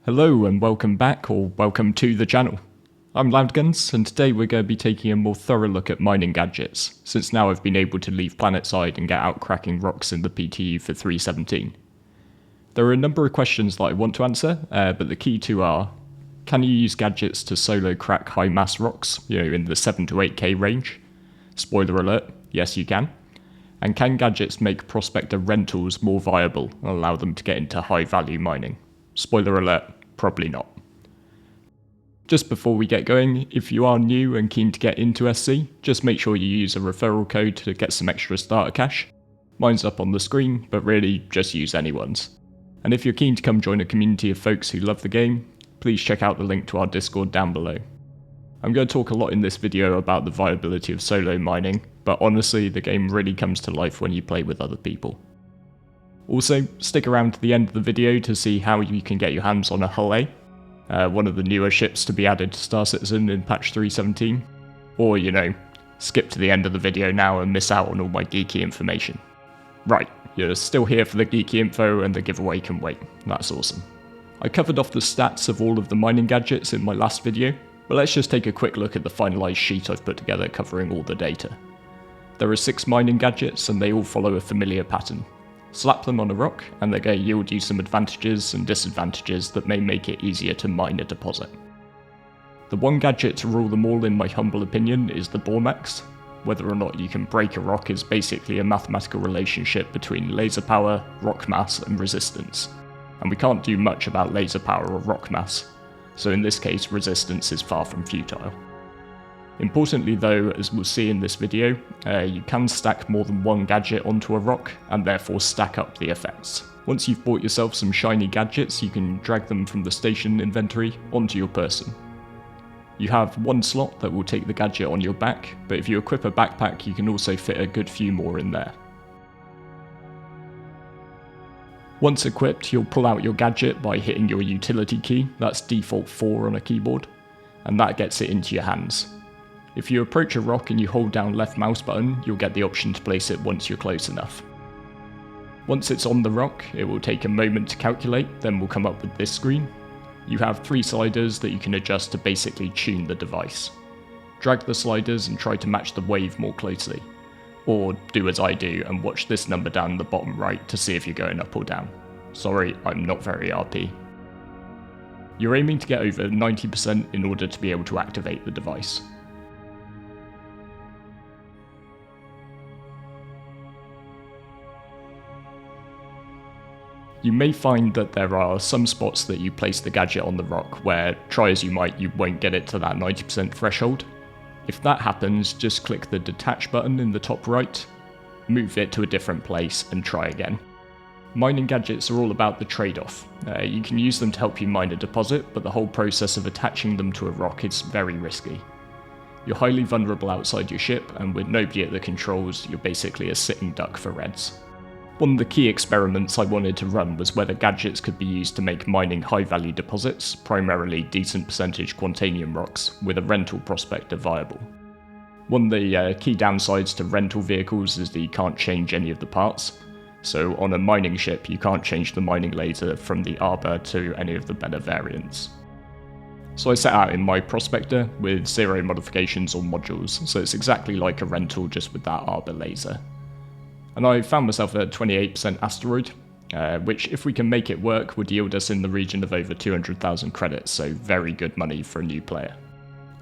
Hello and welcome back, or welcome to the channel. I'm Loudguns, and today we're going to be taking a more thorough look at mining gadgets, since now I've been able to leave planetside and get out cracking rocks in the PTU for 317. There are a number of questions that I want to answer, but the key two are, can you use gadgets to solo crack high mass rocks, in the 7 to 8k range? Spoiler alert, yes you can. And can gadgets make prospector rentals more viable and allow them to get into high value mining? Spoiler alert, probably not. Just before we get going, if you are new and keen to get into SC, just make sure you use a referral code to get some extra starter cash. Mine's up on the screen, but really just use anyone's. And if you're keen to come join a community of folks who love the game, please check out the link to our Discord down below. I'm going to talk a lot in this video about the viability of solo mining, but honestly the game really comes to life when you play with other people. Also, stick around to the end of the video to see how you can get your hands on a Hull A, one of the newer ships to be added to Star Citizen in patch 317. Or, skip to the end of the video now and miss out on all my geeky information. Right, you're still here for the geeky info and the giveaway can wait. That's awesome. I covered off the stats of all of the mining gadgets in my last video, but let's just take a quick look at the finalised sheet I've put together covering all the data. There are 6 mining gadgets and they all follow a familiar pattern. Slap them on a rock, and they're going to yield you some advantages and disadvantages that may make it easier to mine a deposit. The one gadget to rule them all in my humble opinion is the Bormax. Whether or not you can break a rock is basically a mathematical relationship between laser power, rock mass and resistance. And we can't do much about laser power or rock mass, so in this case resistance is far from futile. Importantly though, as we'll see in this video, you can stack more than one gadget onto a rock, and therefore stack up the effects. Once you've bought yourself some shiny gadgets, you can drag them from the station inventory onto your person. You have one slot that will take the gadget on your back, but if you equip a backpack you can also fit a good few more in there. Once equipped, you'll pull out your gadget by hitting your utility key, that's default 4 on a keyboard, and that gets it into your hands. If you approach a rock and you hold down left mouse button, you'll get the option to place it once you're close enough. Once it's on the rock, it will take a moment to calculate, then we'll come up with this screen. You have 3 sliders that you can adjust to basically tune the device. Drag the sliders and try to match the wave more closely. Or do as I do and watch this number down the bottom right to see if you're going up or down. Sorry, I'm not very RP. You're aiming to get over 90% in order to be able to activate the device. You may find that there are some spots that you place the gadget on the rock where, try as you might, you won't get it to that 90% threshold. If that happens, just click the detach button in the top right, move it to a different place and try again. Mining gadgets are all about the trade-off. You can use them to help you mine a deposit, but the whole process of attaching them to a rock is very risky. You're highly vulnerable outside your ship, and with nobody at the controls, you're basically a sitting duck for reds. One of the key experiments I wanted to run was whether gadgets could be used to make mining high-value deposits, primarily decent percentage Quantanium rocks, with a rental prospector viable. One of the key downsides to rental vehicles is that you can't change any of the parts. So on a mining ship you can't change the mining laser from the Arbor to any of the better variants. So I set out in my prospector with 0 modifications or modules, so it's exactly like a rental just with that Arbor laser. And I found myself at 28% asteroid, which if we can make it work would yield us in the region of over 200,000 credits, so very good money for a new player.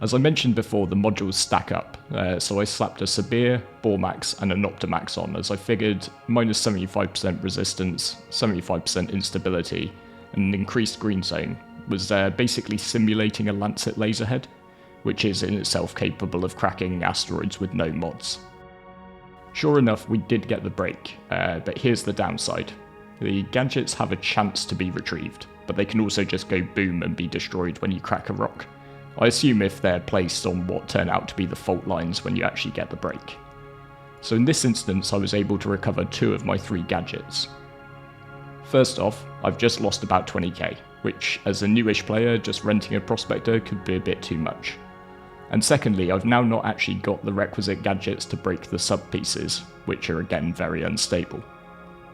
As I mentioned before, the modules stack up, so I slapped a Sabir, Bormax and an Optimax on, as I figured minus 75% resistance, 75% instability and an increased green zone was basically simulating a Lancet laserhead, which is in itself capable of cracking asteroids with no mods. Sure enough, we did get the break, but here's the downside. The gadgets have a chance to be retrieved, but they can also just go boom and be destroyed when you crack a rock. I assume if they're placed on what turn out to be the fault lines when you actually get the break. So in this instance, I was able to recover 2 of my 3 gadgets. First off, I've just lost about 20k, which as a newish player, just renting a prospector could be a bit too much. And secondly, I've now not actually got the requisite gadgets to break the sub-pieces, which are again very unstable.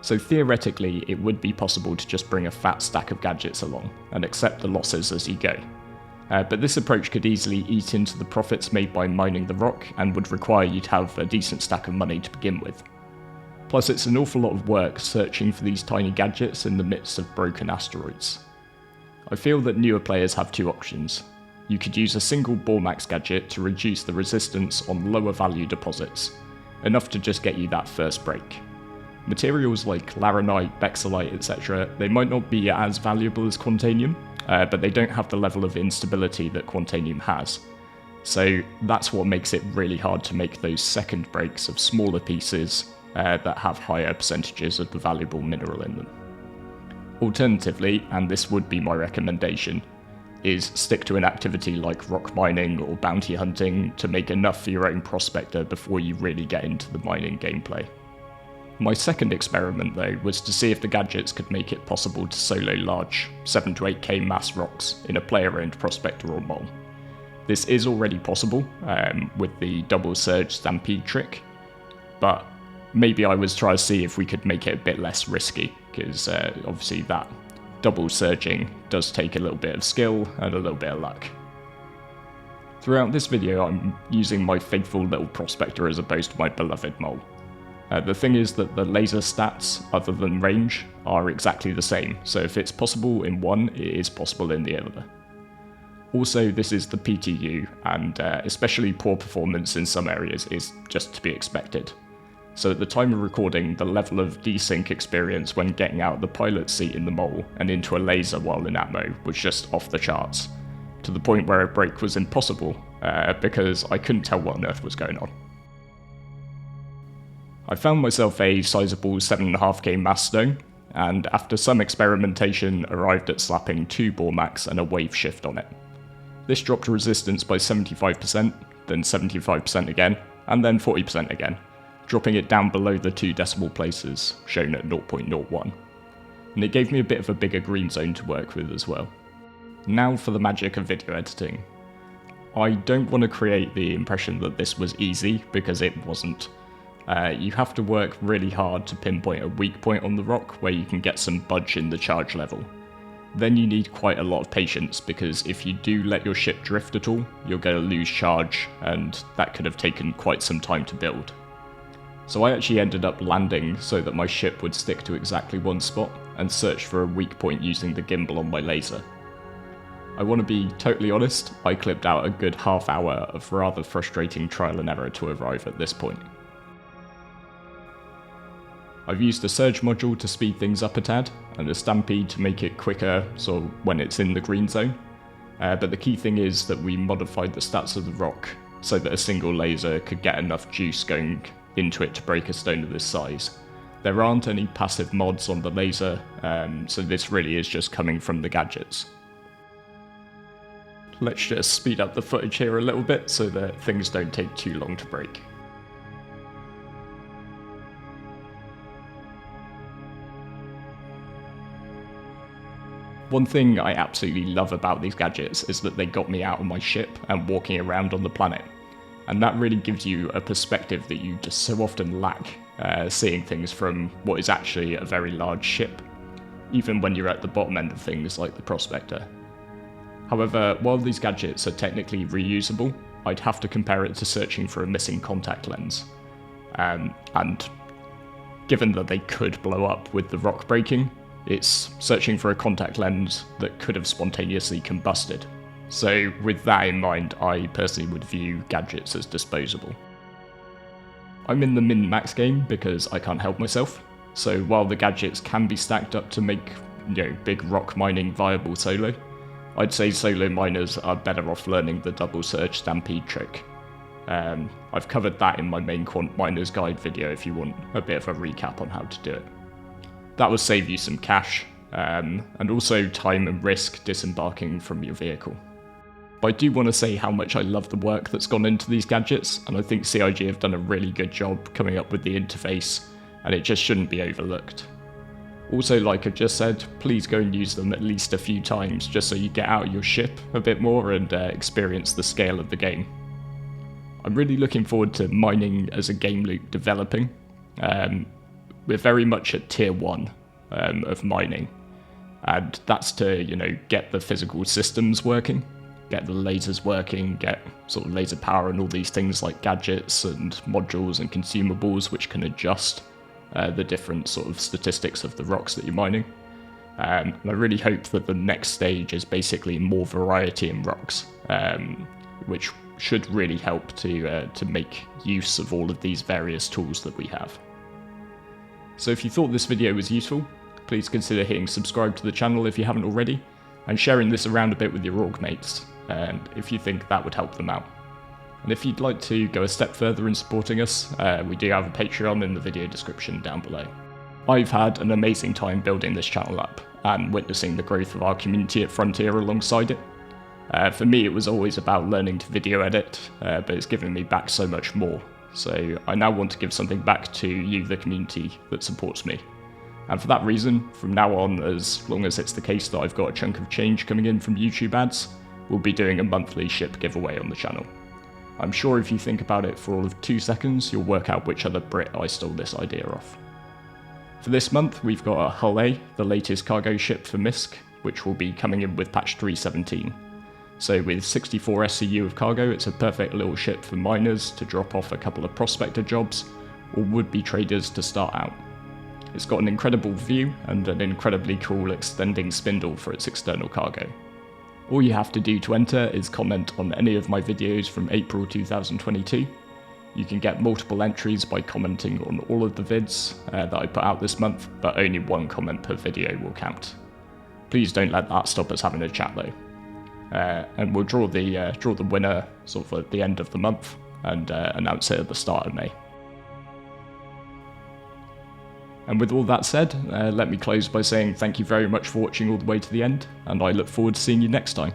So theoretically, it would be possible to just bring a fat stack of gadgets along and accept the losses as you go. But this approach could easily eat into the profits made by mining the rock and would require you to have a decent stack of money to begin with. Plus, it's an awful lot of work searching for these tiny gadgets in the midst of broken asteroids. I feel that newer players have two options. You could use a single Bormax gadget to reduce the resistance on lower value deposits, enough to just get you that first break. Materials like laranite, bexolite, etc., they might not be as valuable as Quantanium, but they don't have the level of instability that Quantanium has. So that's what makes it really hard to make those second breaks of smaller pieces that have higher percentages of the valuable mineral in them. Alternatively, and this would be my recommendation, is stick to an activity like rock mining or bounty hunting to make enough for your own prospector before you really get into the mining gameplay. My second experiment though was to see if the gadgets could make it possible to solo large 7 to 8k mass rocks in a player-owned prospector or mole. This is already possible with the double surge stampede trick, but maybe I was trying to see if we could make it a bit less risky, because obviously that double surging does take a little bit of skill and a little bit of luck. Throughout this video I'm using my faithful little prospector as opposed to my beloved mole. The thing is that the laser stats, other than range, are exactly the same, so if it's possible in one, it is possible in the other. Also, this is the PTU, and especially poor performance in some areas is just to be expected. So at the time of recording, the level of desync experience when getting out of the pilot seat in the mole and into a laser while in Atmo was just off the charts, to the point where a break was impossible, because I couldn't tell what on earth was going on. I found myself a sizable 7.5k mass stone, and after some experimentation arrived at slapping 2 Bormax and a wave shift on it. This dropped resistance by 75%, then 75% again, and then 40% again, dropping it down below the 2 decimal places, shown at 0.01. And it gave me a bit of a bigger green zone to work with as well. Now for the magic of video editing. I don't want to create the impression that this was easy, because it wasn't. You have to work really hard to pinpoint a weak point on the rock where you can get some budge in the charge level. Then you need quite a lot of patience, because if you do let your ship drift at all, you're going to lose charge, and that could have taken quite some time to build. So I actually ended up landing so that my ship would stick to exactly one spot, and search for a weak point using the gimbal on my laser. I want to be totally honest, I clipped out a good half hour of rather frustrating trial and error to arrive at this point. I've used a surge module to speed things up a tad, and a stampede to make it quicker so when it's in the green zone, but the key thing is that we modified the stats of the rock so that a single laser could get enough juice going into it to break a stone of this size. There aren't any passive mods on the laser, so this really is just coming from the gadgets. Let's just speed up the footage here a little bit so that things don't take too long to break. One thing I absolutely love about these gadgets is that they got me out of my ship and walking around on the planet. And that really gives you a perspective that you just so often lack, seeing things from what is actually a very large ship, even when you're at the bottom end of things like the prospector. However, while these gadgets are technically reusable, I'd have to compare it to searching for a missing contact lens. And given that they could blow up with the rock breaking, it's searching for a contact lens that could have spontaneously combusted. So with that in mind, I personally would view gadgets as disposable. I'm in the min-max game because I can't help myself, so while the gadgets can be stacked up to make, big rock mining viable solo, I'd say solo miners are better off learning the double surge stampede trick. I've covered that in my main quant miners guide video if you want a bit of a recap on how to do it. That will save you some cash, and also time and risk disembarking from your vehicle. But I do want to say how much I love the work that's gone into these gadgets, and I think CIG have done a really good job coming up with the interface, and it just shouldn't be overlooked. Also, like I've just said, please go and use them at least a few times, just so you get out of your ship a bit more and experience the scale of the game. I'm really looking forward to mining as a game loop developing. we're very much at tier 1 of mining. And that's to, get the physical systems working, get the lasers working, get sort of laser power and all these things like gadgets and modules and consumables which can adjust the different sort of statistics of the rocks that you're mining. And I really hope that the next stage is basically more variety in rocks, which should really help to make use of all of these various tools that we have. So if you thought this video was useful, please consider hitting subscribe to the channel if you haven't already, and sharing this around a bit with your org mates, if you think that would help them out. And if you'd like to go a step further in supporting us, we do have a Patreon in the video description down below. I've had an amazing time building this channel up, and witnessing the growth of our community at Frontier alongside it. For me, it was always about learning to video edit, but it's given me back so much more. So I now want to give something back to you, the community that supports me. And for that reason, from now on, as long as it's the case that I've got a chunk of change coming in from YouTube ads, we'll be doing a monthly ship giveaway on the channel. I'm sure if you think about it for all of 2 seconds, you'll work out which other Brit I stole this idea off. For this month, we've got a Hull A, the latest cargo ship for MISC, which will be coming in with patch 3.17. So with 64 SCU of cargo, it's a perfect little ship for miners to drop off a couple of prospector jobs, or would-be traders to start out. It's got an incredible view and an incredibly cool extending spindle for its external cargo. All you have to do to enter is comment on any of my videos from April 2022. You can get multiple entries by commenting on all of the vids that I put out this month, but only 1 comment per video will count. Please don't let that stop us having a chat though. And we'll draw the winner sort of at the end of the month and announce it at the start of May. And with all that said, let me close by saying thank you very much for watching all the way to the end, and I look forward to seeing you next time.